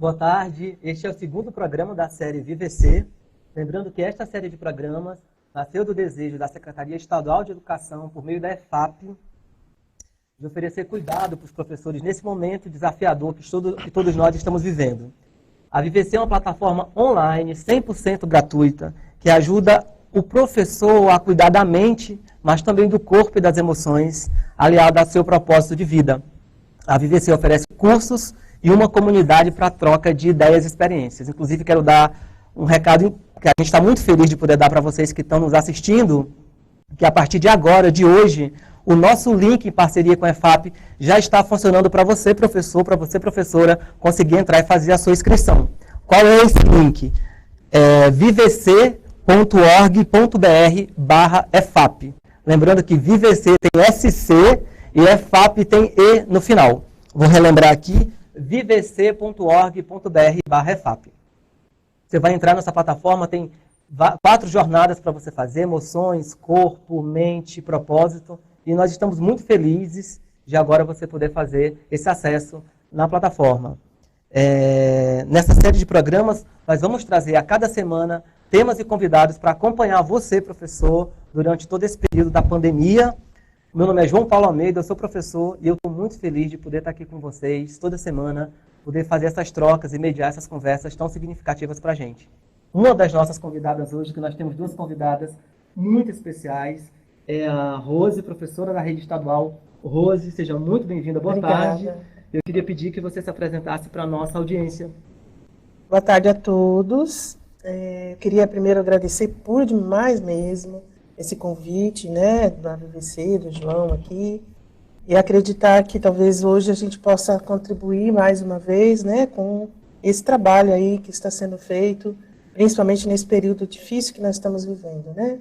Boa tarde, este é o segundo programa da série VVC. Lembrando que esta série de programas nasceu do desejo da Secretaria Estadual de Educação, por meio da EFAP, de oferecer cuidado para os professores nesse momento desafiador que todos nós estamos vivendo. A VVC é uma plataforma online, 100% gratuita, que ajuda o professor a cuidar da mente, mas também do corpo e das emoções, aliado ao seu propósito de vida. A VVC oferece cursos e uma comunidade para troca de ideias e experiências. Inclusive, quero dar um recado que a gente está muito feliz de poder dar para vocês que estão nos assistindo, que a partir de agora, de hoje, o nosso link em parceria com a EFAP já está funcionando para você, professor, para você, professora, conseguir entrar e fazer a sua inscrição. Qual é esse link? É vivc.org.br/EFAP. Lembrando que VVC tem SC e EFAP tem E no final. Vou relembrar aqui, vivc.org.br/EFAP. Você vai entrar nessa plataforma, tem 4 jornadas para você fazer, emoções, corpo, mente, propósito, e nós estamos muito felizes de agora você poder fazer esse acesso na plataforma. Nessa série de programas, nós vamos trazer a cada semana temas e convidados para acompanhar você, professor, durante todo esse período da pandemia. Meu nome é João Paulo Almeida, eu sou professor e eu estou muito feliz de poder estar aqui com vocês toda semana, poder fazer essas trocas e mediar essas conversas tão significativas para a gente. Uma das nossas convidadas hoje, que nós temos 2 convidadas muito especiais, é a Rose, professora da rede estadual. Rose, seja muito bem-vinda, boa tarde. Eu queria pedir que você se apresentasse para a nossa audiência. Boa tarde a todos. Eu queria primeiro agradecer por demais mesmo esse convite, né, da VVC, do João aqui, e acreditar que talvez hoje a gente possa contribuir mais uma vez, né, com esse trabalho aí que está sendo feito, principalmente nesse período difícil que nós estamos vivendo, né.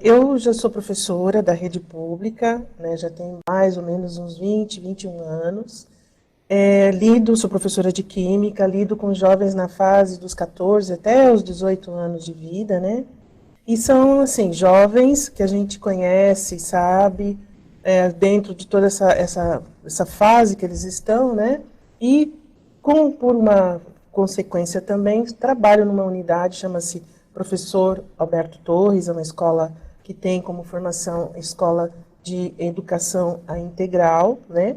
Eu já sou professora da rede pública, né, já tenho mais ou menos uns 20, 21 anos, sou professora de Química, lido com jovens na fase dos 14 até os 18 anos de vida, né, e são, assim, jovens que a gente conhece, sabe, dentro de toda essa fase que eles estão, né, e por uma consequência também, trabalho numa unidade, chama-se Professor Alberto Torres, é uma escola que tem como formação escola de educação integral, né,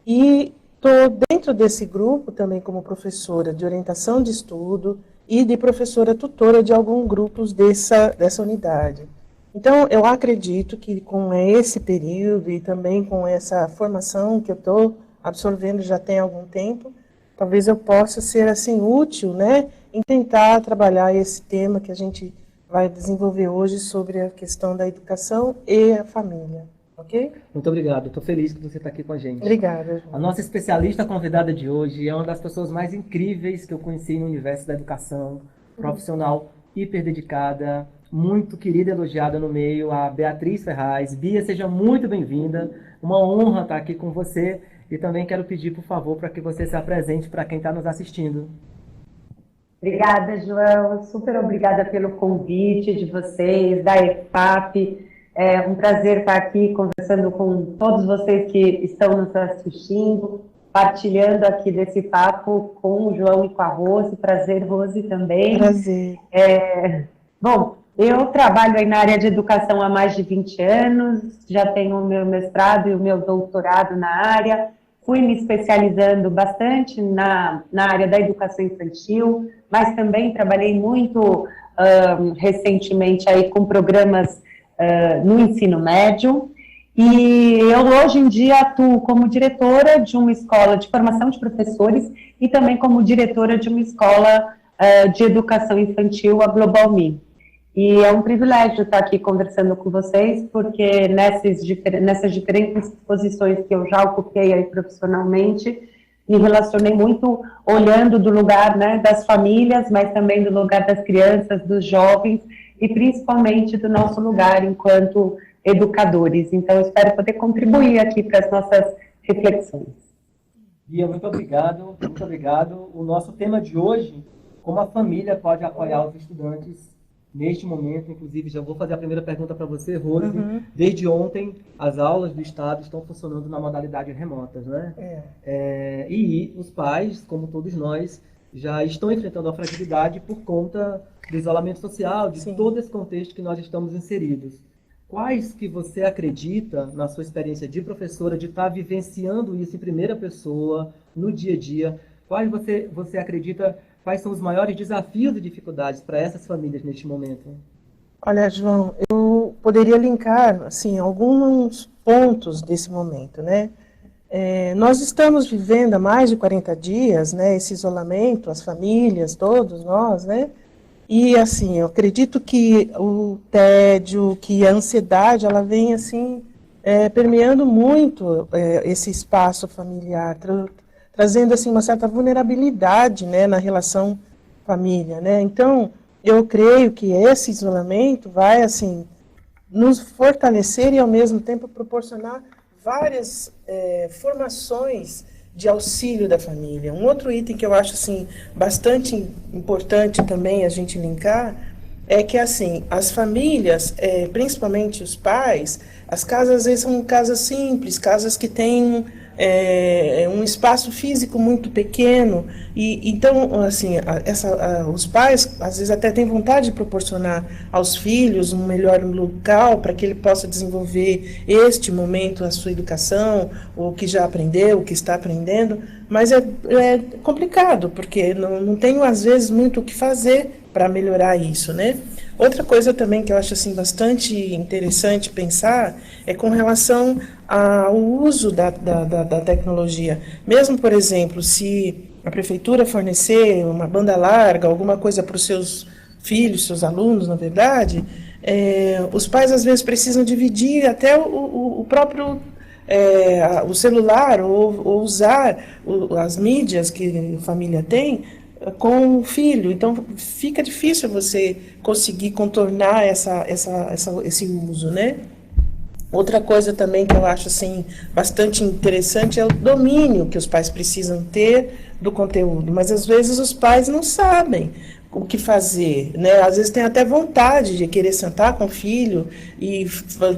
e estou dentro desse grupo também como professora de orientação de estudo e de professora tutora de alguns grupos dessa unidade. Então, eu acredito que com esse período e também com essa formação que eu estou absorvendo já tem algum tempo, talvez eu possa ser assim útil, né, em tentar trabalhar esse tema que a gente vai desenvolver hoje sobre a questão da educação e a família. Ok? Muito obrigado, estou feliz que você está aqui com a gente. Obrigada. A nossa especialista convidada de hoje é uma das pessoas mais incríveis que eu conheci no universo da educação, profissional hiper dedicada, muito querida e elogiada no meio, a Beatriz Ferraz. Bia, seja muito bem-vinda, uma honra estar aqui com você e também quero pedir, por favor, para que você se apresente para quem está nos assistindo. Obrigada, João, super obrigada pelo convite de vocês, da EFAP. É um prazer estar aqui conversando com todos vocês que estão nos assistindo, partilhando aqui desse papo com o João e com a Rose. Prazer, Rose, também. Prazer. Bom, eu trabalho aí na área de educação há mais de 20 anos, já tenho o meu mestrado e o meu doutorado na área, fui me especializando bastante na área da educação infantil, mas também trabalhei muito recentemente aí com programas no ensino médio, e eu hoje em dia atuo como diretora de uma escola de formação de professores e também como diretora de uma escola de educação infantil, a Global Me. E é um privilégio estar aqui conversando com vocês, porque nessas diferentes posições que eu já ocupei aí profissionalmente, me relacionei muito olhando do lugar, né, das famílias, mas também do lugar das crianças, dos jovens, e principalmente do nosso lugar enquanto educadores. Então, espero poder contribuir aqui para as nossas reflexões. Bia, muito obrigado, muito obrigado. O nosso tema de hoje, como a família pode apoiar os estudantes neste momento, inclusive, já vou fazer a primeira pergunta para você, Rose. Desde ontem, as aulas do Estado estão funcionando na modalidade remotas, né? E os pais, como todos nós, já estão enfrentando a fragilidade por conta do isolamento social, de todo esse contexto que nós estamos inseridos. Quais que você acredita, na sua experiência de professora, de estar vivenciando isso em primeira pessoa, no dia a dia, quais você acredita, quais são os maiores desafios e dificuldades para essas famílias neste momento? Olha, João, eu poderia linkar, assim, alguns pontos desse momento, né? Nós estamos vivendo há mais de 40 dias, né, esse isolamento, as famílias, todos nós, né? E, assim, eu acredito que o tédio, que a ansiedade, ela vem, assim, permeando muito esse espaço familiar, trazendo, assim, uma certa vulnerabilidade, né, na relação família, né? Então, eu creio que esse isolamento vai, assim, nos fortalecer e, ao mesmo tempo, proporcionar várias formações de auxílio da família. Um outro item que eu acho assim bastante importante também a gente linkar é que assim as famílias, principalmente os pais, as casas às vezes são casas simples, casas que têm um espaço físico muito pequeno e então assim os pais às vezes até têm vontade de proporcionar aos filhos um melhor local para que ele possa desenvolver este momento a sua educação, o que já aprendeu, o que está aprendendo, mas é complicado porque não tem às vezes muito o que fazer para melhorar isso, né? Outra coisa também que eu acho assim bastante interessante pensar é com relação ao uso da tecnologia. Mesmo, por exemplo, se a prefeitura fornecer uma banda larga, alguma coisa para os seus filhos, seus alunos, na verdade, os pais às vezes precisam dividir até o próprio o celular ou usar as mídias que a família tem com o filho, então fica difícil você conseguir contornar esse uso, né? Outra coisa também que eu acho assim bastante interessante é o domínio que os pais precisam ter do conteúdo, mas às vezes os pais não sabem o que fazer, né? Às vezes tem até vontade de querer sentar com o filho e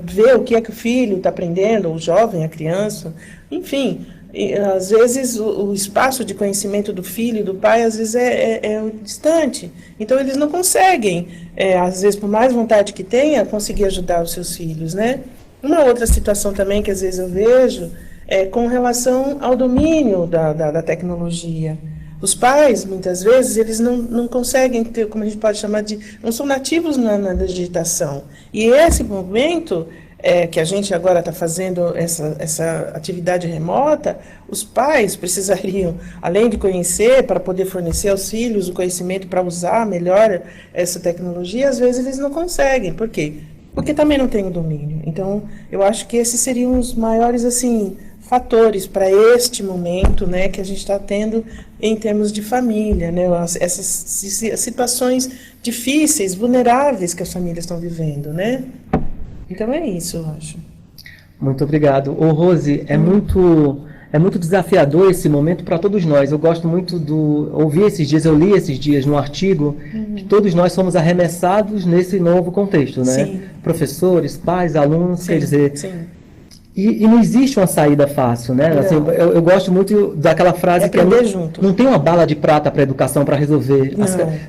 ver o que é que o filho está aprendendo, o jovem, a criança, enfim. E, às vezes o espaço de conhecimento do filho e do pai às vezes é distante, então eles não conseguem, às vezes por mais vontade que tenha, conseguir ajudar os seus filhos, né? Uma outra situação também que às vezes eu vejo é com relação ao domínio da tecnologia. Os pais, muitas vezes, eles não conseguem ter, como a gente pode chamar de, não são nativos na digitação, e esse momento que a gente agora está fazendo essa atividade remota, os pais precisariam, além de conhecer, para poder fornecer aos filhos o conhecimento para usar melhor essa tecnologia, às vezes eles não conseguem. Por quê? Porque também não tem o domínio. Então, eu acho que esses seriam os maiores assim, fatores para este momento, né, que a gente está tendo em termos de família, né, essas situações difíceis, vulneráveis que as famílias estão vivendo, né? Então é isso, eu acho. Muito obrigado. Ô, Rose, é muito desafiador esse momento para todos nós. Eu gosto muito eu li esses dias no artigo que todos nós somos arremessados nesse novo contexto, né? Sim. Professores, pais, alunos, Sim, quer dizer... sim. E não existe uma saída fácil, né? Assim, eu gosto muito daquela frase que não tem uma bala de prata para a educação para resolver.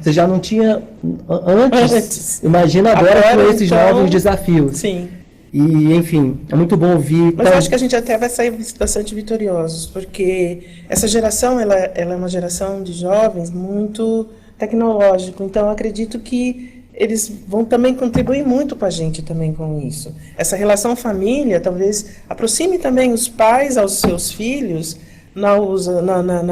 Você já não tinha antes. Imagina agora com esses novos desafios. Sim. E, enfim, é muito bom ouvir. Mas eu acho que a gente até vai sair bastante vitoriosos, porque essa geração, ela é uma geração de jovens muito tecnológico. Então, eu acredito que eles vão também contribuir muito com a gente também com isso. Essa relação família talvez aproxime também os pais aos seus filhos na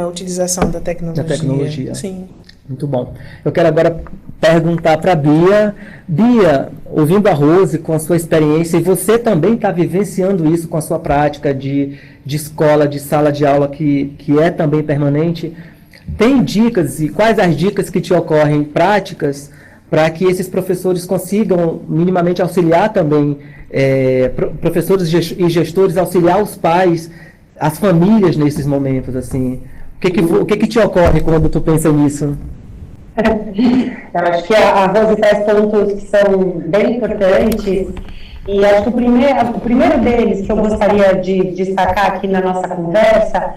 utilização da tecnologia. Da tecnologia. Sim. Muito bom. Eu quero agora perguntar para a Bia. Bia, ouvindo a Rose com a sua experiência, e você também está vivenciando isso com a sua prática de escola, de sala de aula que é também permanente, tem dicas, e quais as dicas que te ocorrem práticas para que esses professores consigam minimamente auxiliar também, professores e gestores, auxiliar os pais, as famílias nesses momentos, assim? O que te ocorre quando tu pensa nisso? Eu acho que a Rose traz pontos que são bem importantes, e acho que o primeiro deles que eu gostaria de destacar aqui na nossa conversa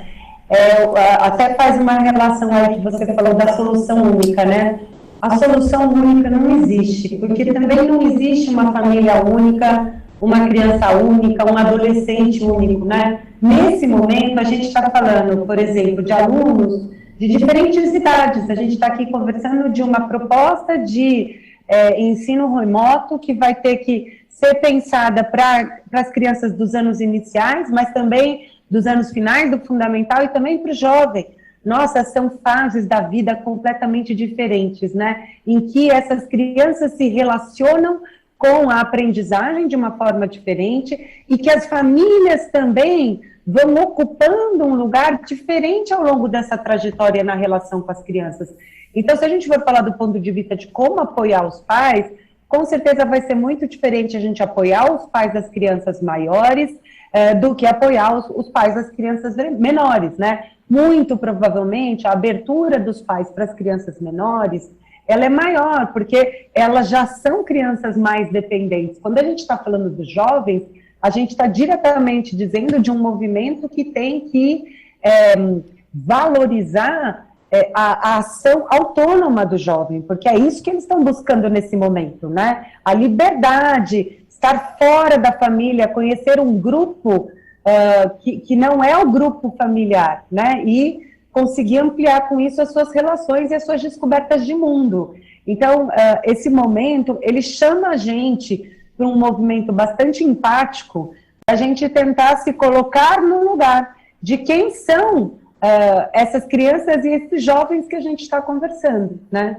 até faz uma relação aí que você falou da solução única, né? A solução única não existe, porque também não existe uma família única, uma criança única, um adolescente único, né? Nesse momento, a gente está falando, por exemplo, de alunos de diferentes idades. A gente está aqui conversando de uma proposta de ensino remoto que vai ter que ser pensada para as crianças dos anos iniciais, mas também dos anos finais do fundamental e também para o jovem. Nossa, são fases da vida completamente diferentes, né? Em que essas crianças se relacionam com a aprendizagem de uma forma diferente e que as famílias também vão ocupando um lugar diferente ao longo dessa trajetória na relação com as crianças. Então, se a gente for falar do ponto de vista de como apoiar os pais, com certeza vai ser muito diferente a gente apoiar os pais das crianças maiores do que apoiar os pais das crianças menores, né? Muito provavelmente a abertura dos pais para as crianças menores, ela é maior, porque elas já são crianças mais dependentes. Quando a gente está falando dos jovens, a gente está diretamente dizendo de um movimento que tem que valorizar a ação autônoma do jovem, porque é isso que eles estão buscando nesse momento, né? A liberdade, estar fora da família, conhecer um grupo que não é o grupo familiar, né? E conseguir ampliar com isso as suas relações e as suas descobertas de mundo. Então, esse momento, ele chama a gente para um movimento bastante empático, a gente tentar se colocar no lugar de quem são essas crianças e esses jovens que a gente está conversando, né?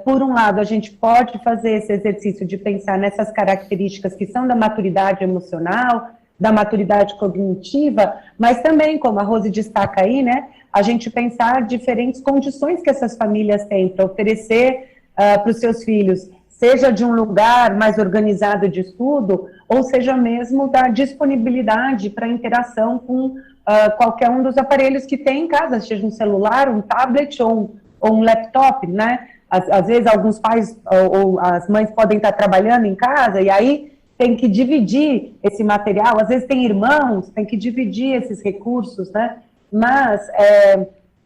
Por um lado, a gente pode fazer esse exercício de pensar nessas características que são da maturidade emocional, da maturidade cognitiva, mas também, como a Rose destaca aí, né, a gente pensar diferentes condições que essas famílias têm para oferecer para os seus filhos, seja de um lugar mais organizado de estudo, ou seja mesmo da disponibilidade para interação com qualquer um dos aparelhos que tem em casa, seja um celular, um tablet ou um laptop, né? Às vezes alguns pais ou as mães podem estar trabalhando em casa e aí tem que dividir esse material, às vezes tem irmãos, tem que dividir esses recursos, né? Mas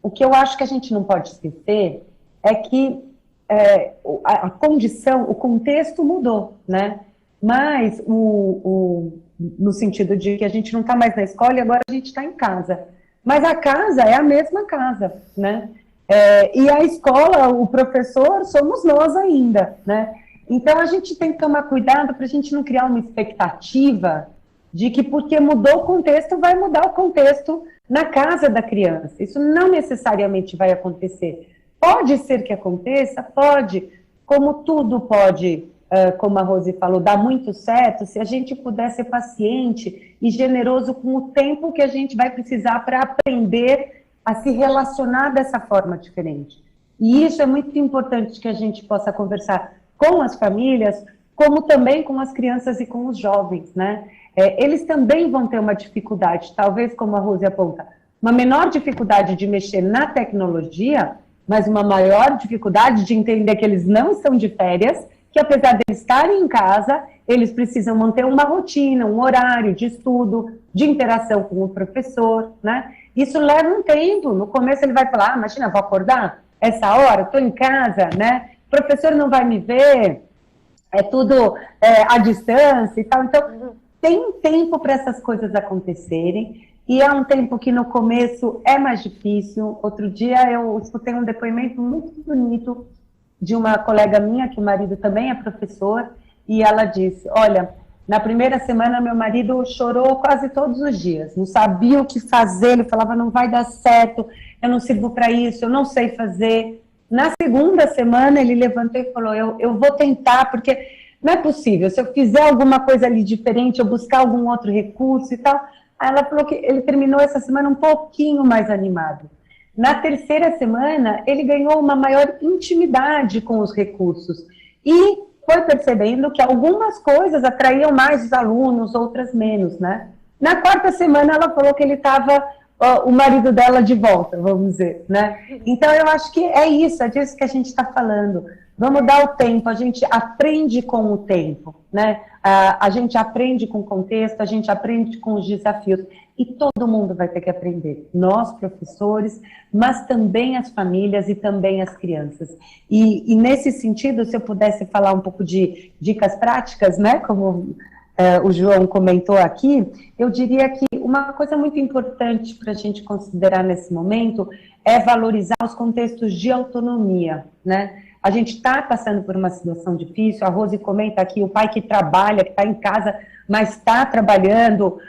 o que eu acho que a gente não pode esquecer é que a condição, o contexto mudou, né? Mas no sentido de que a gente não está mais na escola e agora a gente está em casa. Mas a casa é a mesma casa, né? E a escola, o professor, somos nós ainda, né? Então a gente tem que tomar cuidado para a gente não criar uma expectativa de que porque mudou o contexto, vai mudar o contexto na casa da criança. Isso não necessariamente vai acontecer. Pode ser que aconteça, pode, como tudo pode, como a Rose falou, dar muito certo, se a gente puder ser paciente e generoso com o tempo que a gente vai precisar para aprender a se relacionar dessa forma diferente. E isso é muito importante que a gente possa conversar com as famílias, como também com as crianças e com os jovens, né? Eles também vão ter uma dificuldade, talvez como a Rose aponta, uma menor dificuldade de mexer na tecnologia, mas uma maior dificuldade de entender que eles não estão de férias, que apesar de estarem em casa, eles precisam manter uma rotina, um horário de estudo, de interação com o professor, né? Isso leva um tempo. No começo ele vai falar, imagina, vou acordar essa hora, estou em casa, né? O professor não vai me ver, é tudo à distância e tal. Então, tem tempo para essas coisas acontecerem. E é um tempo que no começo é mais difícil. Outro dia eu escutei um depoimento muito bonito de uma colega minha, que o marido também é professor, e ela disse, olha, na primeira semana meu marido chorou quase todos os dias, não sabia o que fazer, ele falava, não vai dar certo, eu não sirvo para isso, eu não sei fazer. Na segunda semana ele levantou e falou, eu vou tentar, porque não é possível, se eu fizer alguma coisa ali diferente, eu buscar algum outro recurso e tal. Aí ela falou que ele terminou essa semana um pouquinho mais animado. Na terceira semana, ele ganhou uma maior intimidade com os recursos e foi percebendo que algumas coisas atraíam mais os alunos, outras menos, né? Na quarta semana, ela falou que ele estava o marido dela de volta, vamos dizer, né? Então, eu acho que é disso que a gente está falando. Vamos dar o tempo, a gente aprende com o tempo, né? A gente aprende com o contexto, a gente aprende com os desafios. E todo mundo vai ter que aprender. Nós, professores, mas também as famílias e também as crianças. E nesse sentido, se eu pudesse falar um pouco de dicas práticas, né? Como o João comentou aqui, eu diria que uma coisa muito importante para a gente considerar nesse momento é valorizar os contextos de autonomia, né? A gente está passando por uma situação difícil, a Rose comenta aqui, o pai que trabalha, que está em casa, mas está trabalhando,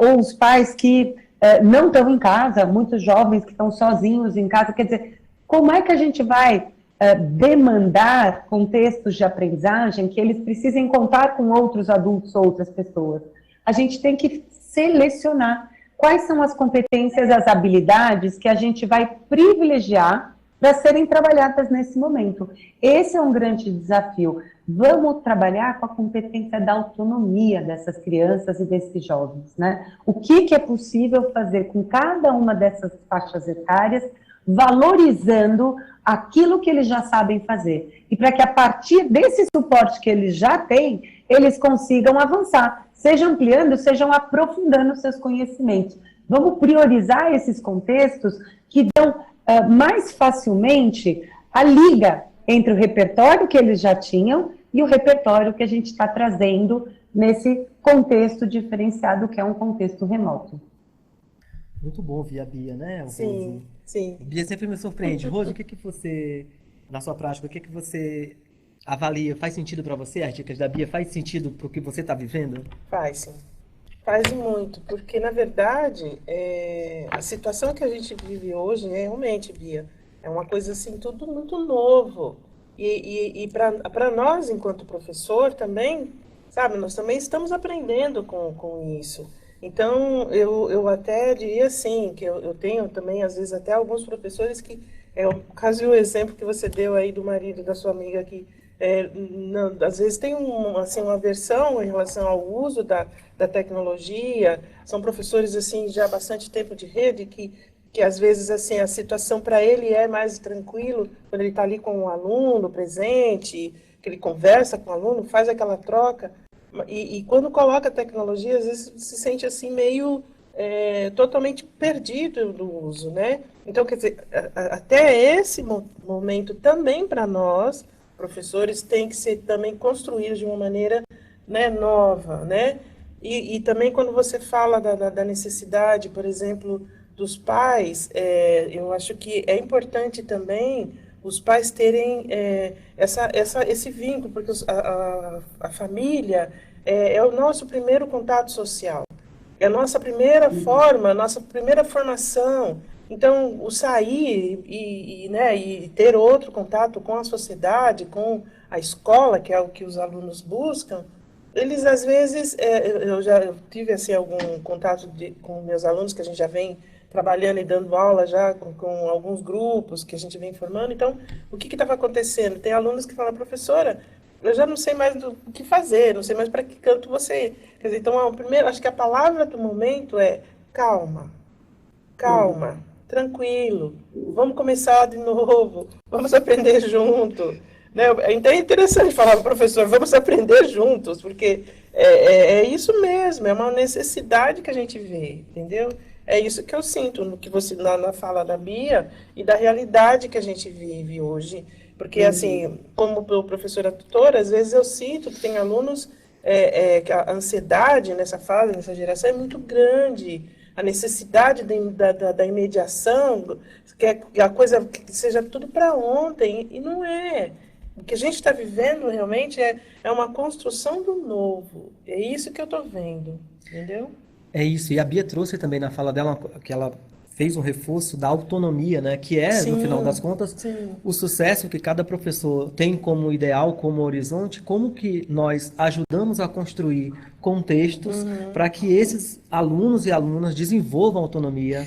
ou os pais que não estão em casa, muitos jovens que estão sozinhos em casa, quer dizer, como é que a gente vai demandar contextos de aprendizagem que eles precisem contar com outros adultos ou outras pessoas? A gente tem que selecionar quais são as competências, as habilidades que a gente vai privilegiar para serem trabalhadas nesse momento. Esse é um grande desafio. Vamos trabalhar com a competência da autonomia dessas crianças e desses jovens, né? O que é possível fazer com cada uma dessas faixas etárias, valorizando aquilo que eles já sabem fazer. E para que a partir desse suporte que eles já têm, eles consigam avançar, seja ampliando, sejam aprofundando seus conhecimentos. Vamos priorizar esses contextos que dão mais facilmente a liga entre o repertório que eles já tinham e o repertório que a gente está trazendo nesse contexto diferenciado, que é um contexto remoto. Muito bom ouvir a Bia, né, Rose? Sim, sim. Bia sempre me surpreende. Rose, o que você, na sua prática, o que você avalia? Faz sentido para você? As dicas da Bia faz sentido para o que você está vivendo? Faz, sim. Faz muito, porque, na verdade, a situação que a gente vive hoje, realmente, Bia, é uma coisa, assim, tudo muito novo. E para nós, enquanto professor, também, sabe, nós também estamos aprendendo com isso. Então, eu até diria, assim, que eu tenho também, às vezes, até alguns professores que, o caso e o exemplo que você deu aí do marido da sua amiga que, às vezes tem assim, uma aversão em relação ao uso da tecnologia, são professores assim já há bastante tempo de rede que às vezes assim a situação para ele é mais tranquilo quando ele está ali com o aluno presente, que ele conversa com o aluno, faz aquela troca, e quando coloca a tecnologia às vezes se sente assim meio totalmente perdido do uso, né? Então, quer dizer, até esse momento também para nós professores tem que ser também construídos de uma maneira, né, nova, né? E também quando você fala da necessidade, por exemplo, dos pais, eu acho que é importante também os pais terem esse vínculo, porque a família é o nosso primeiro contato social, é a nossa primeira forma, a nossa primeira formação. Então, o sair e ter outro contato com a sociedade, com a escola, que é o que os alunos buscam, eles, às vezes, eu já tive assim, algum contato com meus alunos, que a gente já vem trabalhando e dando aula já com alguns grupos que a gente vem formando. Então, o que estava acontecendo? Tem alunos que falam, professora, eu já não sei mais o que fazer, não sei mais para que canto você. Quer dizer, então, primeiro, acho que a palavra do momento é calma. Calma. Tranquilo, vamos começar de novo, vamos aprender junto, né? Então é interessante falar, professor, vamos aprender juntos, porque é isso mesmo, é uma necessidade que a gente vê, entendeu? É isso que eu sinto no que você na fala da Bia e da realidade que a gente vive hoje, porque assim, como professora tutora, às vezes eu sinto que tem alunos que a ansiedade nessa fase, nessa geração é muito grande. A necessidade da imediação, que a coisa que seja tudo para ontem, e não é. O que a gente está vivendo realmente é uma construção do novo. É isso que eu estou vendo, entendeu? É isso, e a Bia trouxe também na fala dela que ela fez um reforço da autonomia, né? Que é, Sim, no final das contas, sim. o sucesso que cada professor tem como ideal, como horizonte, como que nós ajudamos a construir contextos para que esses alunos e alunas desenvolvam autonomia,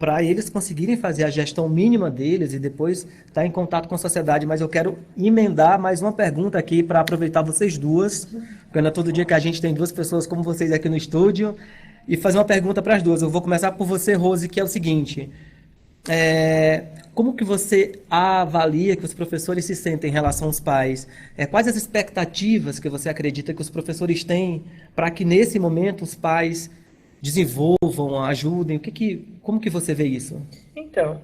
para eles conseguirem fazer a gestão mínima deles e depois estar em contato com a sociedade. Mas eu quero emendar mais uma pergunta aqui para aproveitar vocês duas, porque não é todo dia que a gente tem duas pessoas como vocês aqui no estúdio. e fazer uma pergunta para as duas. Eu vou começar por você, Rose, que é o seguinte: como que você avalia que os professores se sentem em relação aos pais? Quais as expectativas que você acredita que os professores têm para que nesse momento os pais desenvolvam, ajudem? Como que você vê isso? Então,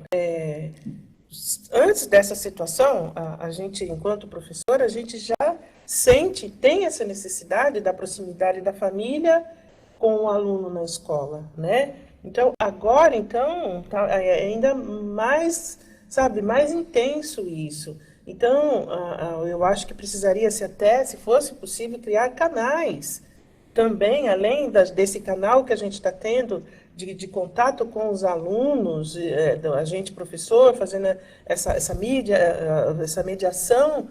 antes dessa situação, a gente, enquanto professor, a gente já tem essa necessidade da proximidade da família com o aluno na escola, né? Então, agora, tá ainda mais, sabe, mais intenso isso. Então, eu acho que precisaria-se até, se fosse possível, criar canais também, além desse canal que a gente está tendo de contato com os alunos, a gente professor, fazendo essa mediação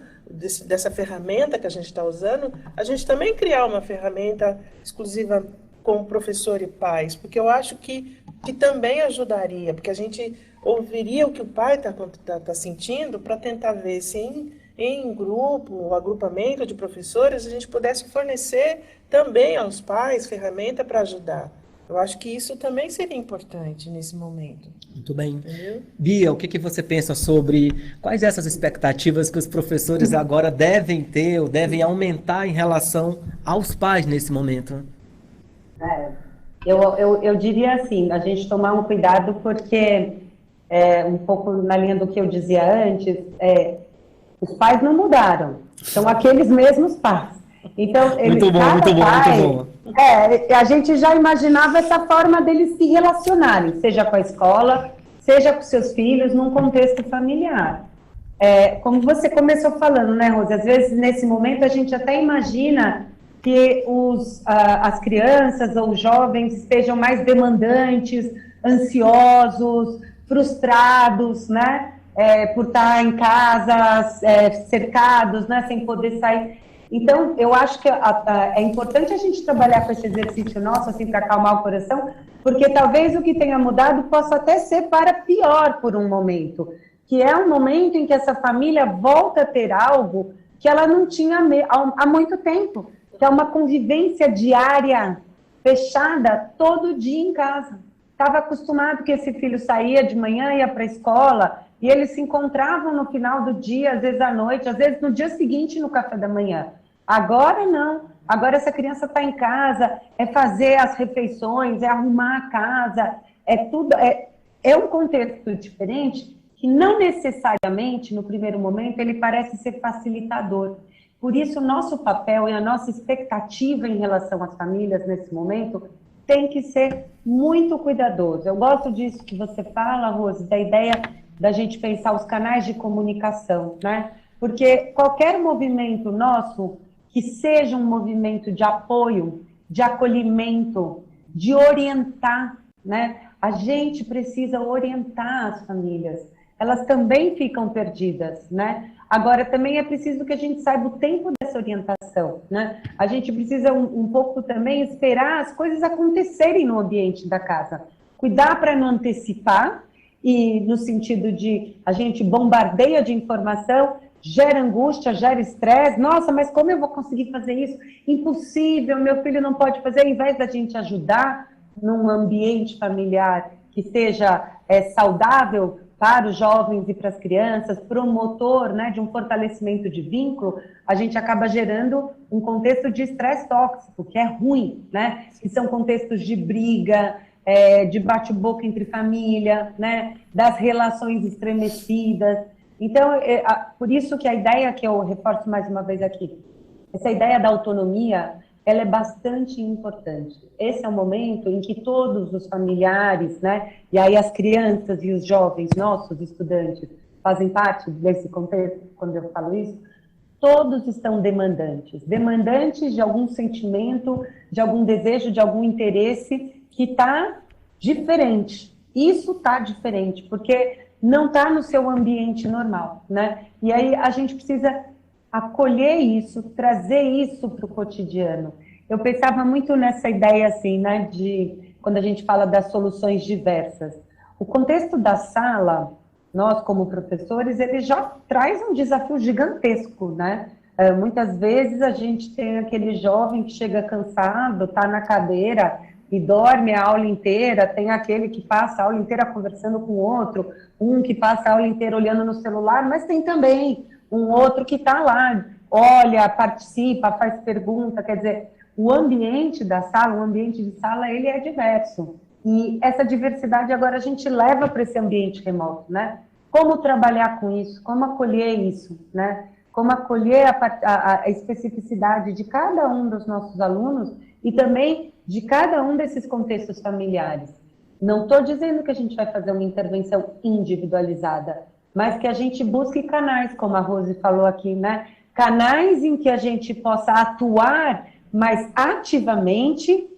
dessa ferramenta que a gente está usando, a gente também criar uma ferramenta exclusiva com professor e pais, porque eu acho que também ajudaria, porque a gente ouviria o que o pai está sentindo para tentar ver se em grupo, o agrupamento de professores, a gente pudesse fornecer também aos pais ferramenta para ajudar. Eu acho que isso também seria importante nesse momento. Muito bem. Entendeu? Bia, o que você pensa sobre quais essas expectativas que os professores agora devem ter ou devem aumentar em relação aos pais nesse momento? Eu diria assim, a gente tomar um cuidado porque, um pouco na linha do que eu dizia antes, os pais não mudaram, são aqueles mesmos pais. Então, muito bom. A gente já imaginava essa forma deles se relacionarem, seja com a escola, seja com seus filhos, num contexto familiar. Como você começou falando, né, Rose? Às vezes, nesse momento, a gente até imagina que as crianças ou os jovens estejam mais demandantes, ansiosos, frustrados, né? Por estar em casa, cercados, né? Sem poder sair. Então, eu acho que é importante a gente trabalhar com esse exercício nosso, assim, para acalmar o coração, porque talvez o que tenha mudado possa até ser para pior por um momento, que é um momento em que essa família volta a ter algo que ela não tinha há muito tempo, que é uma convivência diária, fechada, todo dia em casa. Estava acostumado que esse filho saía de manhã, ia para a escola, e eles se encontravam no final do dia, às vezes à noite, às vezes no dia seguinte no café da manhã. Agora não. Agora essa criança está em casa, fazer as refeições, arrumar a casa, tudo. É um contexto diferente que não necessariamente, no primeiro momento, ele parece ser facilitador. Por isso, o nosso papel e a nossa expectativa em relação às famílias nesse momento tem que ser muito cuidadoso. Eu gosto disso que você fala, Rose, da ideia da gente pensar os canais de comunicação, né? Porque qualquer movimento nosso que seja um movimento de apoio, de acolhimento, de orientar, né? A gente precisa orientar as famílias. Elas também ficam perdidas, né? Agora, também é preciso que a gente saiba o tempo dessa orientação, né? A gente precisa um pouco também esperar as coisas acontecerem no ambiente da casa. Cuidar para não antecipar, e no sentido de a gente bombardeia de informação, gera angústia, gera estresse. Nossa, mas como eu vou conseguir fazer isso? Impossível, meu filho não pode fazer. Ao invés da gente ajudar num ambiente familiar que seja saudável para os jovens e para as crianças, promotor, né, de um fortalecimento de vínculo, a gente acaba gerando um contexto de estresse tóxico, que é ruim, né? Que são contextos de briga, de bate-boca entre família, né? Das relações estremecidas. Então, por isso que a ideia que eu reforço mais uma vez aqui, essa ideia da autonomia, ela é bastante importante. Esse é o momento em que todos os familiares, né, e aí as crianças e os jovens, nossos estudantes, fazem parte desse contexto, quando eu falo isso, todos estão demandantes de algum sentimento, de algum desejo, de algum interesse que está diferente. Isso está diferente, porque não está no seu ambiente normal, né? E aí a gente precisa acolher isso, trazer isso para o cotidiano. Eu pensava muito nessa ideia, assim, né, de quando a gente fala das soluções diversas. O contexto da sala, nós como professores, ele já traz um desafio gigantesco, né? Muitas vezes a gente tem aquele jovem que chega cansado, está na cadeira, e dorme a aula inteira, tem aquele que passa a aula inteira conversando com o outro, um que passa a aula inteira olhando no celular, mas tem também um outro que está lá, olha, participa, faz pergunta, quer dizer, o ambiente da sala, o ambiente de sala, ele é diverso. E essa diversidade agora a gente leva para esse ambiente remoto, né? Como trabalhar com isso, como acolher isso, né? Como acolher a especificidade de cada um dos nossos alunos e também de cada um desses contextos familiares. Não estou dizendo que a gente vai fazer uma intervenção individualizada, mas que a gente busque canais, como a Rose falou aqui, né? Canais em que a gente possa atuar mais ativamente,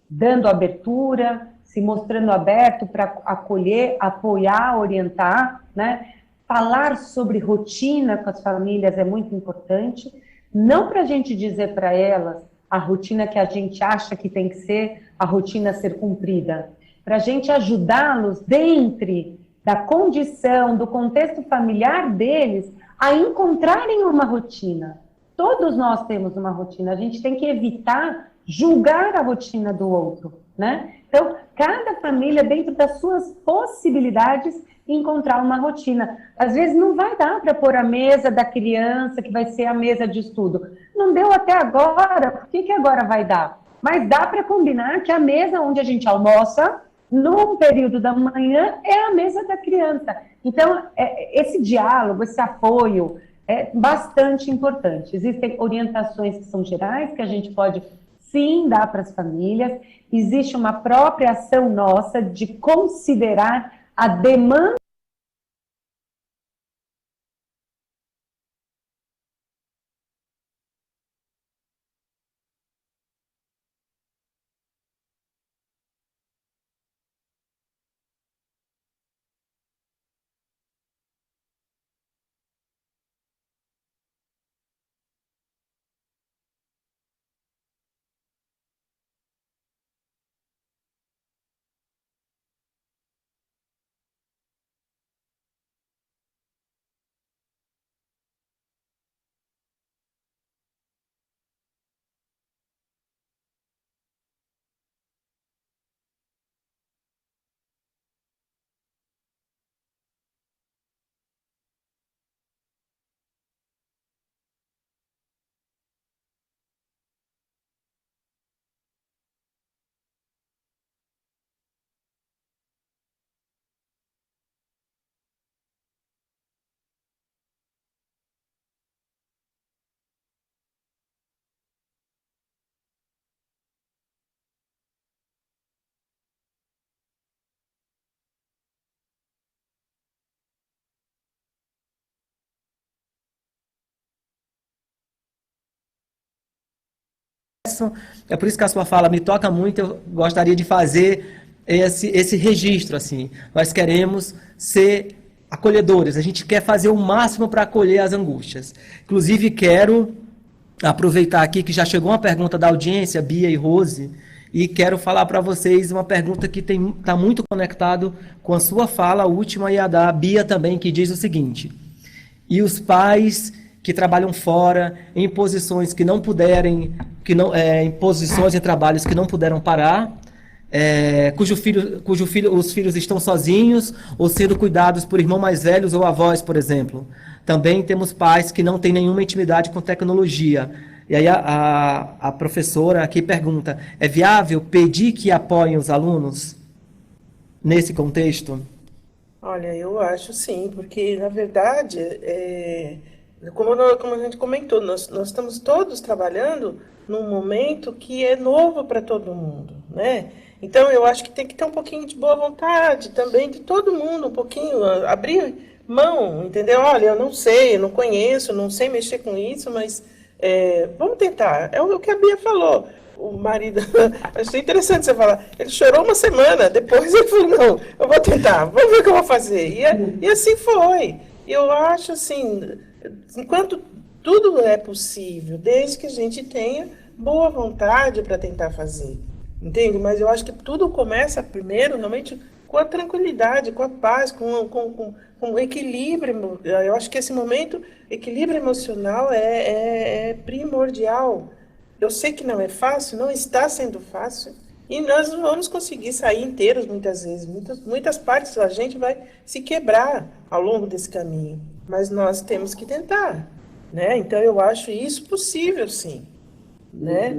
dando abertura, se mostrando aberto para acolher, apoiar, orientar, né? Falar sobre rotina com as famílias é muito importante, não para a gente dizer para elas a rotina que a gente acha que tem que ser, a rotina a ser cumprida, para a gente ajudá-los dentro da condição, do contexto familiar deles, a encontrarem uma rotina. Todos nós temos uma rotina, a gente tem que evitar julgar a rotina do outro, né? Então, cada família, dentro das suas possibilidades, encontrar uma rotina. Às vezes não vai dar para pôr a mesa da criança, que vai ser a mesa de estudo. Não deu até agora, por que agora vai dar? Mas dá para combinar que a mesa onde a gente almoça, num período da manhã, é a mesa da criança. Então, esse diálogo, esse apoio é bastante importante. Existem orientações que são gerais, que a gente pode, sim, dar para as famílias. Existe uma própria ação nossa de considerar a demanda É por isso que a sua fala me toca muito, eu gostaria de fazer esse registro, assim. Nós queremos ser acolhedores, a gente quer fazer o máximo para acolher as angústias. Inclusive, quero aproveitar aqui que já chegou uma pergunta da audiência, Bia e Rose, e quero falar para vocês uma pergunta que está muito conectado com a sua fala, a última, e a da Bia também, que diz o seguinte: e os pais que trabalham fora, em posições que não puderem, em posições em trabalhos que não puderam parar, os filhos estão sozinhos ou sendo cuidados por irmãos mais velhos ou avós, por exemplo. Também temos pais que não têm nenhuma intimidade com tecnologia. E aí a professora aqui pergunta: é viável pedir que apoiem os alunos nesse contexto? Olha, eu acho sim, porque na verdade, como a gente comentou, nós estamos todos trabalhando num momento que é novo para todo mundo, né? Então eu acho que tem que ter um pouquinho de boa vontade também de todo mundo, um pouquinho, abrir mão, entendeu? Olha, eu não sei, eu não conheço, não sei mexer com isso, mas vamos tentar. É o que a Bia falou. O marido, achei interessante você falar, ele chorou uma semana, depois ele falou, não, eu vou tentar, vamos ver o que eu vou fazer. E assim foi. Eu acho assim, enquanto tudo é possível, desde que a gente tenha boa vontade para tentar fazer, entende? Mas eu acho que tudo começa primeiro, normalmente, com a tranquilidade, com a paz, com o equilíbrio. Eu acho que esse momento, equilíbrio emocional é primordial. Eu sei que não é fácil, não está sendo fácil, E nós não vamos conseguir sair inteiros muitas vezes. Muitas partes da gente vai se quebrar ao longo desse caminho. Mas nós temos que tentar, né? Então eu acho isso possível, sim. Né?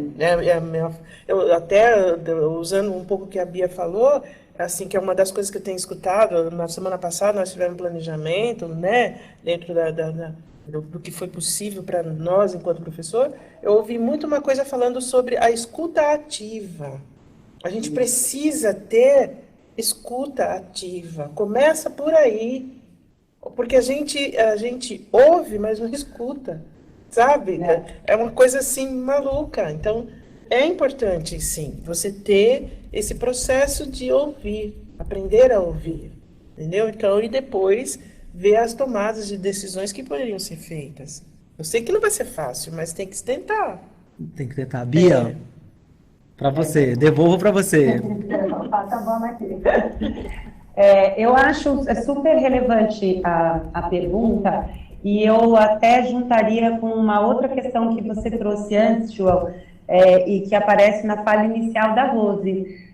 Eu até, usando um pouco o que a Bia falou, assim, que é uma das coisas que eu tenho escutado, na semana passada nós tivemos planejamento, né, dentro do que foi possível para nós enquanto professor, eu ouvi muito uma coisa falando sobre a escuta ativa. A gente precisa ter escuta ativa, começa por aí, porque a gente ouve, mas não escuta. Sabe? É uma coisa assim maluca. Então, é importante, sim, você ter esse processo de ouvir, aprender a ouvir, entendeu? Então, e depois ver as tomadas de decisões que poderiam ser feitas. Eu sei que não vai ser fácil, mas tem que se tentar. Tem que tentar. Bia, para você, devolvo para você. Passa a bola aqui. Eu acho super relevante a pergunta. E eu até juntaria com uma outra questão que você trouxe antes, João, e que aparece na fala inicial da Rose.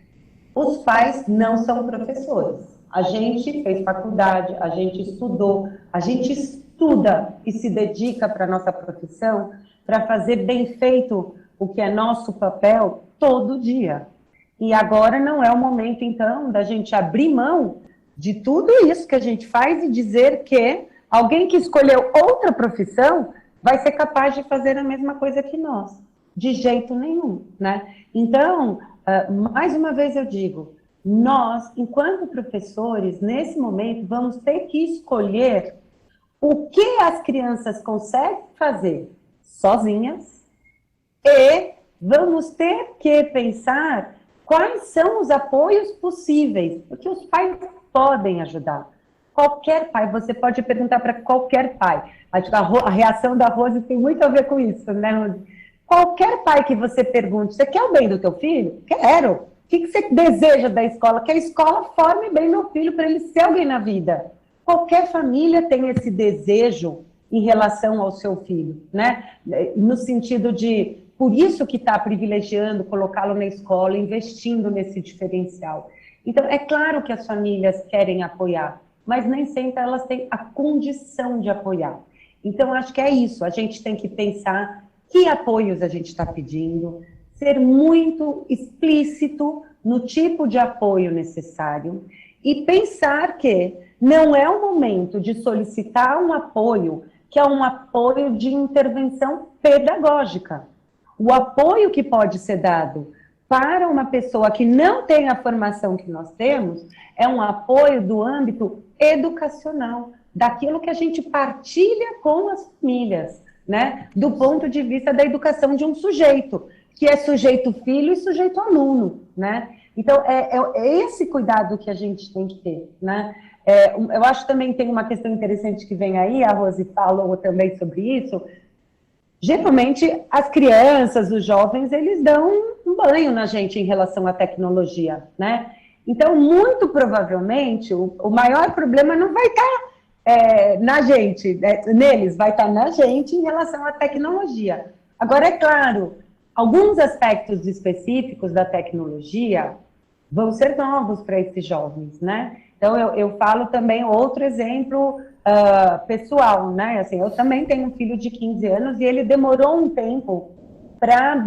Os pais não são professores. A gente fez faculdade, a gente estudou, a gente estuda e se dedica para a nossa profissão para fazer bem feito o que é nosso papel todo dia. E agora não é o momento, então, da gente abrir mão de tudo isso que a gente faz e dizer que alguém que escolheu outra profissão vai ser capaz de fazer a mesma coisa que nós. De jeito nenhum, né? Então, mais uma vez eu digo, nós, enquanto professores, nesse momento, vamos ter que escolher o que as crianças conseguem fazer sozinhas e vamos ter que pensar quais são os apoios possíveis, porque os pais podem ajudar. Qualquer pai, você pode perguntar para qualquer pai. Acho que a reação da Rose tem muito a ver com isso, né, Rose? Qualquer pai que você pergunte, você quer o bem do teu filho? Quero. O que você deseja da escola? Que a escola forme bem meu filho para ele ser alguém na vida. Qualquer família tem esse desejo em relação ao seu filho, né? No sentido de, por isso que está privilegiando colocá-lo na escola, investindo nesse diferencial. Então, é claro que as famílias querem apoiar, mas nem sempre elas têm a condição de apoiar. Então, acho que é isso, a gente tem que pensar que apoios a gente está pedindo, ser muito explícito no tipo de apoio necessário e pensar que não é o momento de solicitar um apoio que é um apoio de intervenção pedagógica. O apoio que pode ser dado para uma pessoa que não tem a formação que nós temos é um apoio do âmbito educacional, daquilo que a gente partilha com as famílias, né? Do ponto de vista da educação de um sujeito, que é sujeito filho e sujeito aluno, né? Então, é esse cuidado que a gente tem que ter, né? Eu acho também que tem uma questão interessante que vem aí, a Rose falou também sobre isso. Geralmente, as crianças, os jovens, eles dão um banho na gente em relação à tecnologia, né? Então, muito provavelmente, o maior problema não vai estar na gente, neles, vai estar na gente em relação à tecnologia. Agora, é claro, alguns aspectos específicos da tecnologia vão ser novos para esses jovens, né? Então, eu falo também outro exemplo pessoal, né? Assim, eu também tenho um filho de 15 anos e ele demorou um tempo para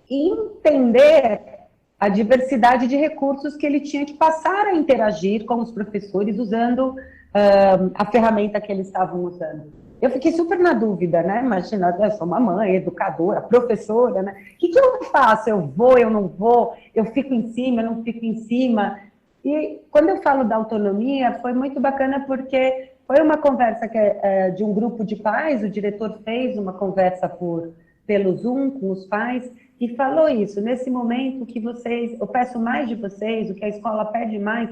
entender a diversidade de recursos que ele tinha que passar a interagir com os professores usando a ferramenta que eles estavam usando. Eu fiquei super na dúvida, né? Imagina, eu sou uma mãe, educadora, professora, né? O que eu faço? Eu vou, eu não vou? Eu fico em cima, eu não fico em cima? E quando eu falo da autonomia, foi muito bacana porque foi uma conversa de um grupo de pais, o diretor fez uma conversa pelo Zoom com os pais e falou isso, nesse momento que eu peço mais de vocês, o que a escola pede mais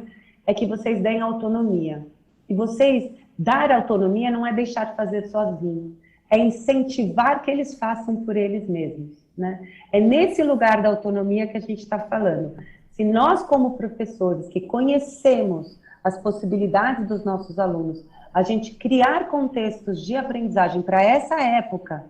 é que vocês deem autonomia. E vocês, dar autonomia não é deixar de fazer sozinho, é incentivar que eles façam por eles mesmos, né? É nesse lugar da autonomia que a gente está falando. Se nós, como professores, que conhecemos as possibilidades dos nossos alunos, a gente criar contextos de aprendizagem para essa época,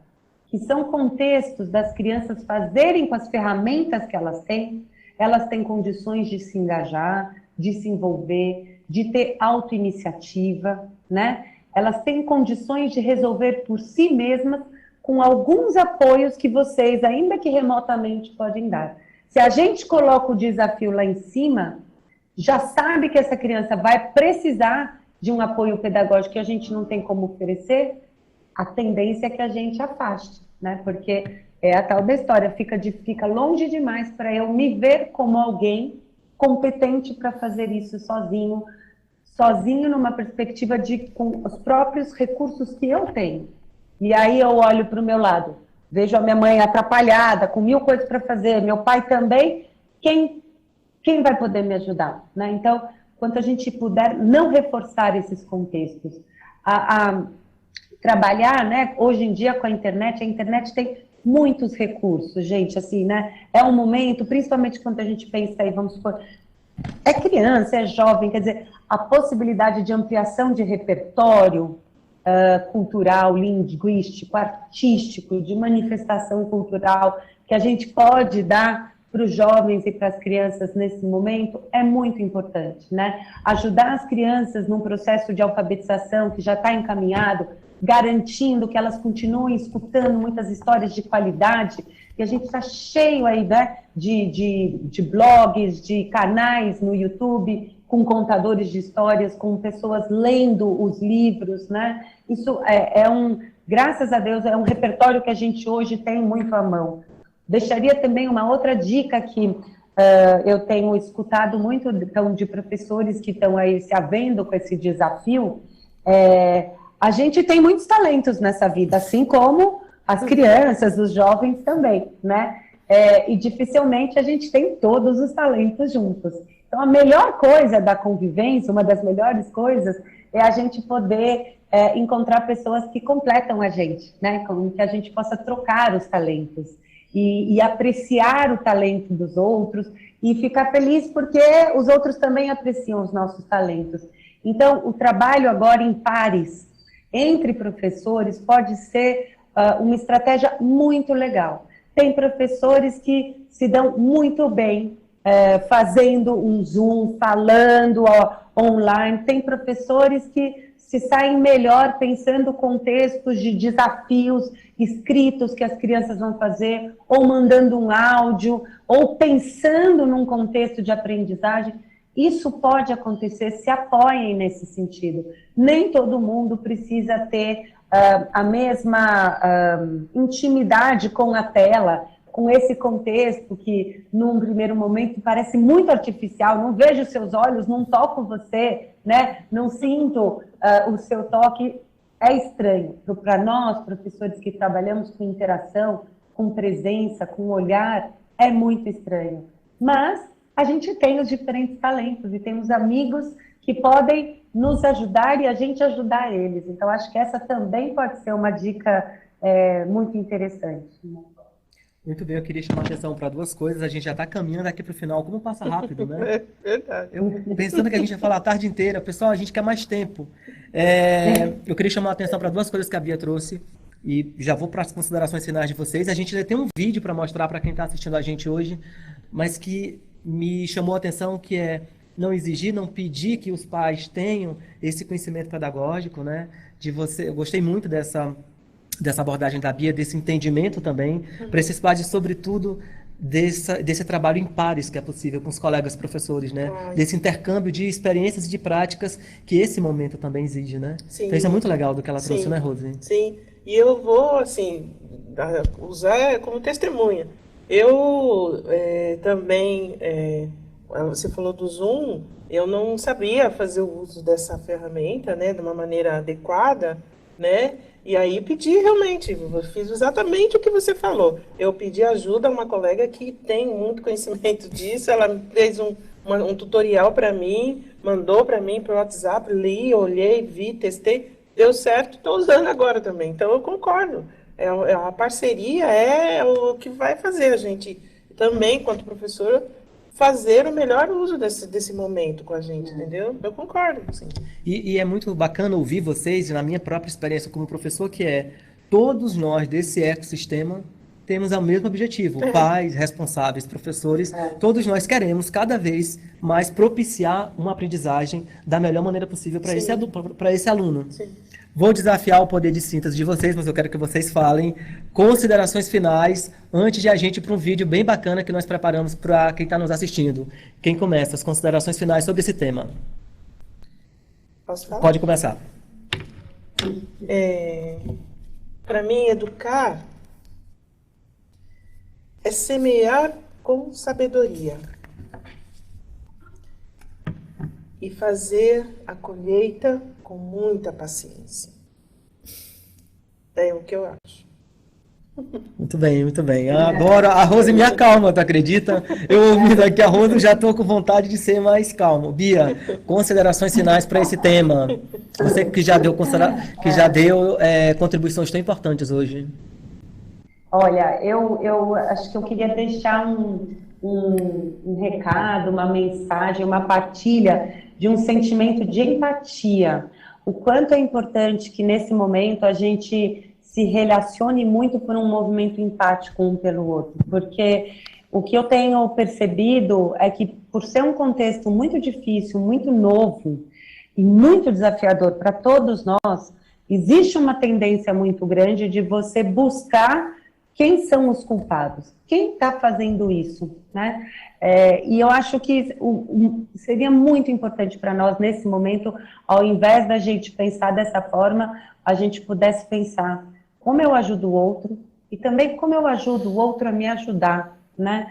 que são contextos das crianças fazerem com as ferramentas que elas têm, elas têm condições de se engajar, de se envolver, de ter autoiniciativa, né? Elas têm condições de resolver por si mesmas com alguns apoios que vocês, ainda que remotamente, podem dar. Se a gente coloca o desafio lá em cima, já sabe que essa criança vai precisar de um apoio pedagógico que a gente não tem como oferecer, a tendência é que a gente afaste, né? Porque é a tal da história, fica longe demais para eu me ver como alguém competente para fazer isso sozinho numa perspectiva com os próprios recursos que eu tenho. E aí eu olho para o meu lado, vejo a minha mãe atrapalhada, com 1000 coisas para fazer, meu pai também, quem vai poder me ajudar? Né? Então, quanto a gente puder não reforçar esses contextos, a trabalhar, né? Hoje em dia com a internet tem muitos recursos, gente, assim, né? É um momento, principalmente quando a gente pensa aí, vamos supor, é criança, é jovem, quer dizer, a possibilidade de ampliação de repertório cultural, linguístico, artístico, de manifestação cultural, que a gente pode dar para os jovens e para as crianças nesse momento, é muito importante, né? Ajudar as crianças num processo de alfabetização que já está encaminhado, garantindo que elas continuem escutando muitas histórias de qualidade, e a gente está cheio aí, né, de blogs, de canais no YouTube, com contadores de histórias, com pessoas lendo os livros, né? Isso graças a Deus, é um repertório que a gente hoje tem muito à mão. Deixaria também uma outra dica que eu tenho escutado muito então, de professores que estão aí se havendo com esse desafio. A gente tem muitos talentos nessa vida, assim como as crianças, os jovens também, né? E dificilmente a gente tem todos os talentos juntos. Então, a melhor coisa da convivência, uma das melhores coisas, é a gente poder encontrar pessoas que completam a gente, né? Com que a gente possa trocar os talentos e apreciar o talento dos outros e ficar feliz porque os outros também apreciam os nossos talentos. Então, o trabalho agora em pares entre professores pode ser uma estratégia muito legal. Tem professores que se dão muito bem fazendo um Zoom, falando online. Tem professores que se saem melhor pensando contextos de desafios escritos que as crianças vão fazer, ou mandando um áudio, ou pensando num contexto de aprendizagem. Isso pode acontecer, se apoiem nesse sentido. Nem todo mundo precisa ter a mesma intimidade com a tela, com esse contexto que, num primeiro momento, parece muito artificial. Não vejo seus olhos, não toco você, né? Não sinto o seu toque. É estranho. Para nós, professores que trabalhamos com interação, com presença, com olhar, é muito estranho. Mas a gente tem os diferentes talentos e temos amigos que podem nos ajudar e a gente ajudar eles. Então, acho que essa também pode ser uma dica muito interessante. Muito bem, eu queria chamar a atenção para duas coisas. A gente já está caminhando aqui para o final. Como passa rápido, né? É verdade. Pensando que a gente ia falar a tarde inteira. Pessoal, a gente quer mais tempo. Eu queria chamar a atenção para duas coisas que a Bia trouxe. E já vou para as considerações finais de vocês. A gente ainda tem um vídeo para mostrar para quem está assistindo a gente hoje, mas que me chamou a atenção, que é não exigir, não pedir que os pais tenham esse conhecimento pedagógico, né? Eu gostei muito dessa abordagem da Bia, desse entendimento também, para esses pais, sobretudo, desse trabalho em pares que é possível com os colegas professores, né? Desse intercâmbio de experiências e de práticas que esse momento também exige, né? Sim. Então isso é muito legal do que ela trouxe, né, Rose? Sim, e eu vou, assim, usar como testemunha. Eu também, você falou do Zoom, eu não sabia fazer o uso dessa ferramenta, né, de uma maneira adequada, né? E aí pedi realmente, eu fiz exatamente o que você falou. Eu pedi ajuda a uma colega que tem muito conhecimento disso, ela fez um tutorial para mim, mandou para mim pelo WhatsApp, li, olhei, vi, testei, deu certo, estou usando agora também. Então eu concordo, a parceria é o que vai fazer a gente também, enquanto professora, fazer o melhor uso desse momento com a gente, entendeu? Eu concordo, sim. E é muito bacana ouvir vocês, na minha própria experiência como professor, que todos nós desse ecossistema temos o mesmo objetivo. Pais, responsáveis, professores, todos nós queremos cada vez mais propiciar uma aprendizagem da melhor maneira possível para esse aluno. Sim. Vou desafiar o poder de síntese de vocês, mas eu quero que vocês falem considerações finais antes de a gente ir para um vídeo bem bacana que nós preparamos para quem está nos assistindo. Quem começa? As considerações finais sobre esse tema. Posso falar? Pode começar. Para mim, educar é semear com sabedoria e fazer a colheita com muita paciência. É o que eu acho. Muito bem, muito bem. Agora a Rose me acalma, tu acredita? Eu ouvindo aqui a Rose já estou com vontade de ser mais calmo. Bia, considerações finais para esse tema. Você que já deu, contribuições tão importantes hoje. Olha, eu acho que eu queria deixar um recado, uma mensagem, uma partilha de um sentimento de empatia. O quanto é importante que nesse momento a gente se relacione muito por um movimento empático um pelo outro, porque o que eu tenho percebido é que por ser um contexto muito difícil, muito novo e muito desafiador para todos nós, existe uma tendência muito grande de você buscar quem são os culpados, quem está fazendo isso, né? E eu acho que seria muito importante para nós, nesse momento, ao invés da gente pensar dessa forma, a gente pudesse pensar como eu ajudo o outro e também como eu ajudo o outro a me ajudar, né?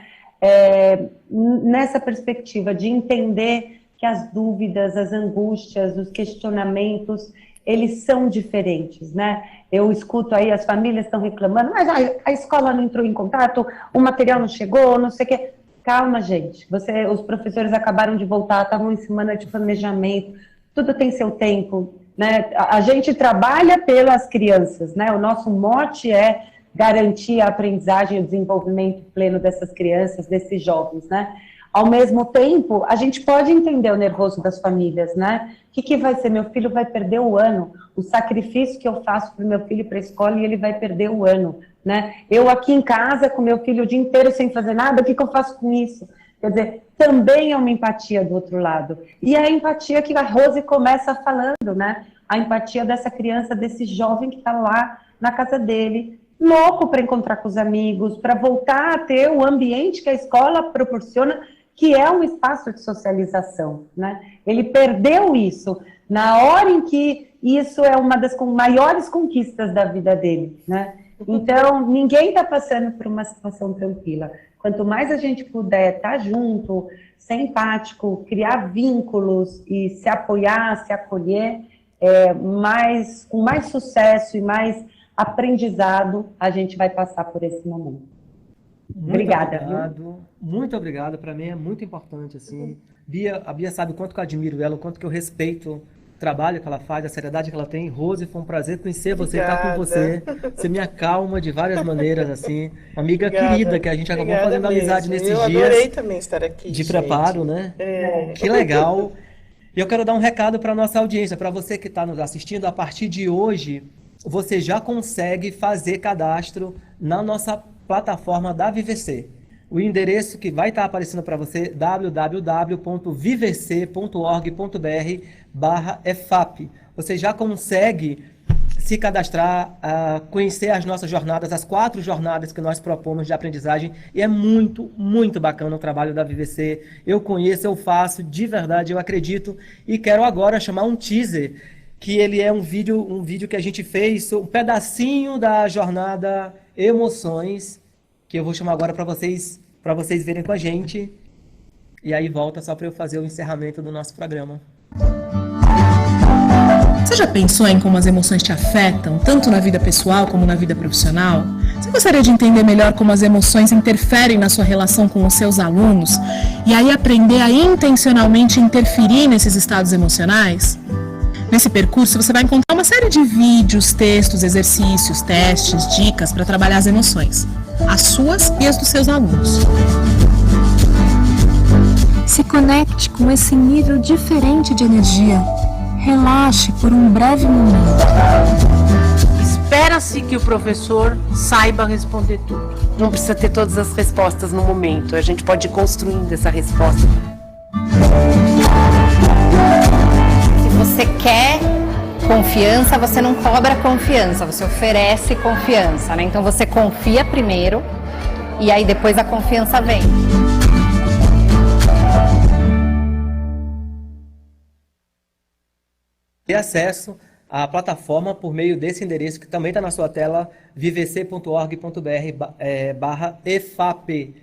Nessa perspectiva de entender que as dúvidas, as angústias, os questionamentos, eles são diferentes, né? Eu escuto aí, as famílias estão reclamando, mas a escola não entrou em contato, o material não chegou, não sei o quê. Calma, gente. Os professores acabaram de voltar, estavam em semana de planejamento, tudo tem seu tempo, né? A gente trabalha pelas crianças, né? O nosso mote é garantir a aprendizagem e o desenvolvimento pleno dessas crianças, desses jovens, né? Ao mesmo tempo, a gente pode entender o nervoso das famílias, né? O que vai ser? Meu filho vai perder o ano. O sacrifício que eu faço para o meu filho ir para a escola e ele vai perder o ano, né? Eu aqui em casa com meu filho o dia inteiro sem fazer nada, o que eu faço com isso? Quer dizer, também é uma empatia do outro lado. E é a empatia que a Rose começa falando, né? A empatia dessa criança, desse jovem que está lá na casa dele, louco para encontrar com os amigos, para voltar a ter o ambiente que a escola proporciona, que é um espaço de socialização, né? Ele perdeu isso na hora em que isso é uma das maiores conquistas da vida dele, né? Então, ninguém está passando por uma situação tranquila. Quanto mais a gente puder estar junto, ser empático, criar vínculos e se apoiar, se acolher, com mais sucesso e mais aprendizado, a gente vai passar por esse momento. Obrigada. Muito obrigado. Para mim é muito importante, assim. A Bia sabe o quanto que eu admiro ela, o quanto que eu respeito o trabalho que ela faz, a seriedade que ela tem. Rose, foi um prazer conhecer você, estar com você. Você me acalma de várias maneiras, assim. Uma amiga querida que a gente acabou fazendo amizade nesses dias. Eu adorei também estar aqui, de preparo, né? Que legal. E eu quero dar um recado para a nossa audiência, para você que está nos assistindo. A partir de hoje, você já consegue fazer cadastro na nossa plataforma da VVC. O endereço que vai estar aparecendo para você, www.vvc.org.br/EFAP. Você já consegue se cadastrar, conhecer as nossas jornadas, as 4 jornadas que nós propomos de aprendizagem, e é muito, muito bacana o trabalho da VVC. Eu conheço, eu faço, de verdade, eu acredito, e quero agora chamar um teaser, que ele é um vídeo que a gente fez, um pedacinho da jornada Emoções, que eu vou chamar agora para vocês verem com a gente. E aí volta só para eu fazer o encerramento do nosso programa. Você já pensou em como as emoções te afetam, tanto na vida pessoal como na vida profissional? Você gostaria de entender melhor como as emoções interferem na sua relação com os seus alunos e aí aprender a intencionalmente interferir nesses estados emocionais? Nesse percurso, você vai encontrar uma série de vídeos, textos, exercícios, testes, dicas para trabalhar as emoções, as suas e as dos seus alunos. Se conecte com esse nível diferente de energia. Relaxe por um breve momento. espera-se que o professor saiba responder tudo. Não precisa ter todas as respostas no momento, a gente pode ir construindo essa resposta. Se você quer confiança, você não cobra confiança, você oferece confiança, né? Então você confia primeiro e aí depois a confiança vem. Ter acesso à plataforma por meio desse endereço que também está na sua tela, vvc.org.br/efap,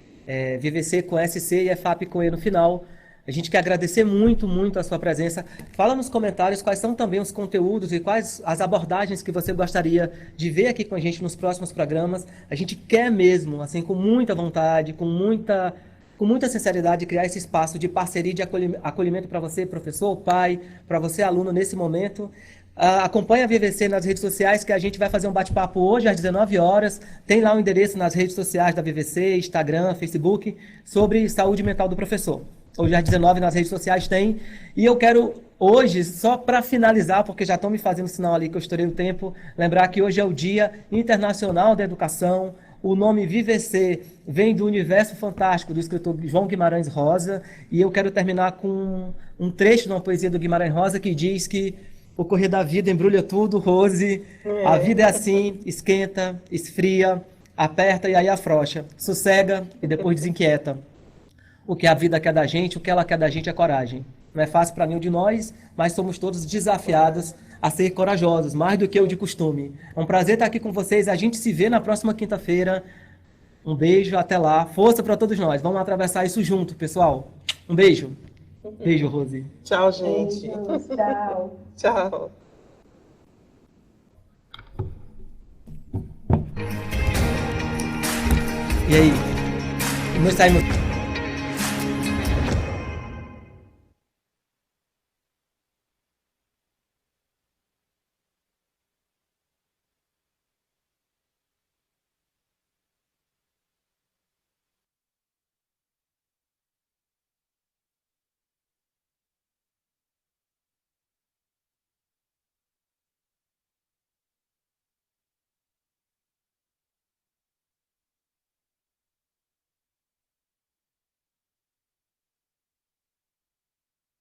vvc com SC e EFAP com E no final. A gente quer agradecer muito, muito a sua presença. Fala nos comentários quais são também os conteúdos e quais as abordagens que você gostaria de ver aqui com a gente nos próximos programas. A gente quer mesmo, assim, com muita vontade, com muita sinceridade, criar esse espaço de parceria e de acolhimento para você, professor, pai, para você, aluno, nesse momento. Acompanhe a VVC nas redes sociais, que a gente vai fazer um bate-papo hoje às 19 horas. Tem lá o endereço nas redes sociais da VVC, Instagram, Facebook, sobre saúde mental do professor. Hoje às 19 nas redes sociais tem. E eu quero hoje, só para finalizar, porque já estão me fazendo sinal ali que eu estourei o tempo, lembrar que hoje é o Dia Internacional da Educação. O nome VVC vem do universo fantástico do escritor João Guimarães Rosa. E eu quero terminar com um trecho de uma poesia do Guimarães Rosa que diz que o correr da vida embrulha tudo, Rose. A vida é assim, esquenta, esfria, aperta e aí afrouxa. Sossega e depois desinquieta. O que a vida quer da gente, o que ela quer da gente é coragem. Não é fácil para nenhum de nós, mas somos todos desafiados a ser corajosos, mais do que o de costume. É um prazer estar aqui com vocês. A gente se vê na próxima quinta-feira. Um beijo, até lá. Força para todos nós. Vamos atravessar isso junto, pessoal. Um beijo. Beijo, Rose. Tchau, gente. Tchau. Tchau. E aí? Nós saímos...